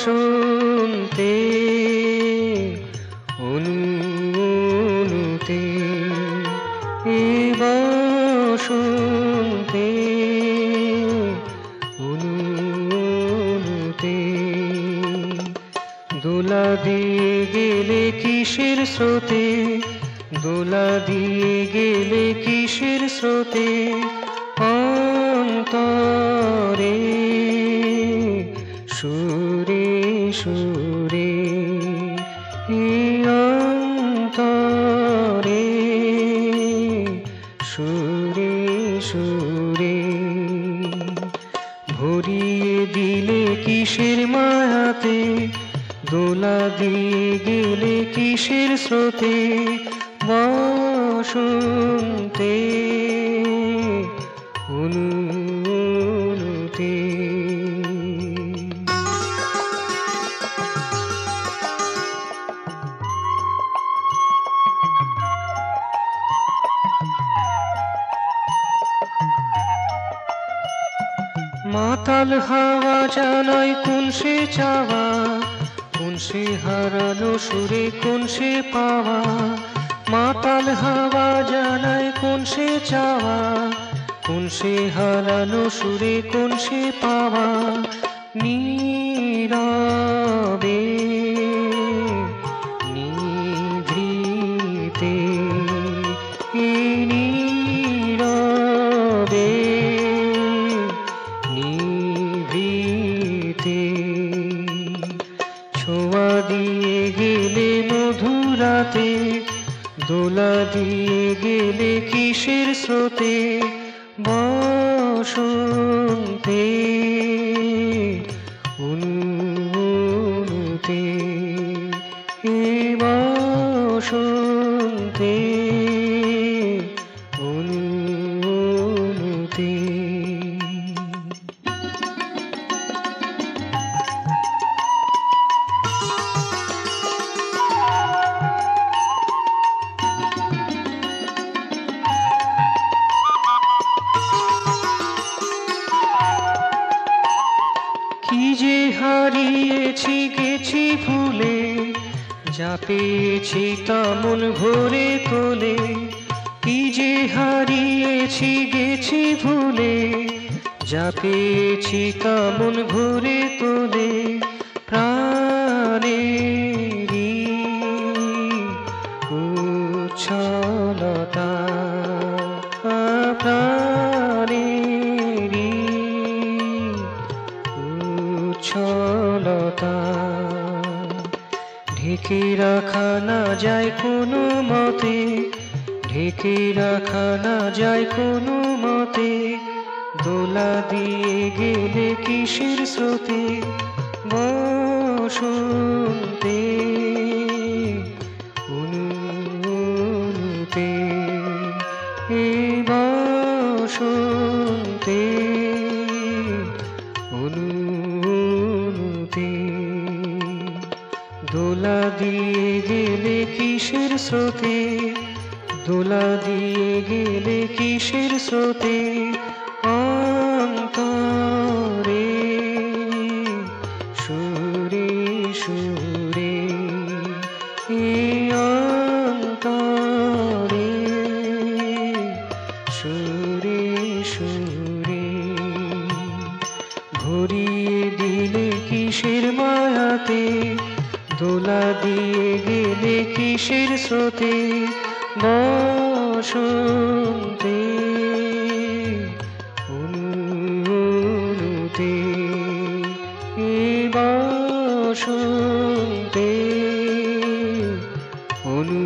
বসন্তে অনুতে এই বসন্তে অনুতে দোলা দিয়ে গেলে কিসের স্রোতে দোলা দিয়ে গেলে কিসের স্রোতে অন্তরে সুরে সুরে অন্তরে সুরে সুরে ভরিয়ে দিলে কিসের মায়াতে দোলা দিয়ে গেলে কিসের স্রোতে বসন্তে অনুতে মাতাল হাওয়া জানাই কোন সে চাওয়া কোন সে হারানো সুরে কোন সে পাওয়া মাতাল হাওয়া জানাই কোন সে চাওয়া কোন সে হারানো সুরে কোন সে পাওয়া নীরবে নিভৃতে নীরবে নিভৃতে ছোঁয়া দিয়ে গেলে মধুরাতে দোলা দিয়ে গেলে কিসের স্রোতে বসন্তে অনুতে এই বসন্তে অনুতে কি যে হারিয়েছি গেছি ভুলে যা পেয়েছি তা মন ভরে তোলে কি যে হারিয়েছি গেছি ভুলে যা পেয়েছি তা মন ভরে তোলে প্রাণেরই উচ্ছলতা প্রাণেরই উচ্ছলতা ঢেকে রাখা না যায় কোনো মতে ঢেকে রাখা না যায় কোনো মতে দোলা দিয়ে গেলে কিসের স্রোতে বসন্তে অনুতে এই বসন্তে অনুতে দোলা দিয়ে গেলে কিসের স্রোতে দোলা দিয়ে গেলে কিসের স্রোতে অন্তরে সুরে সুরে এই অন্তরে সুরে সুরে ভরিয়ে দিলে কিসের মায়াতে দোলা দিয়ে গেলে কিসের স্রোতে বসন্তে অনুতে এই বসন্তে অনু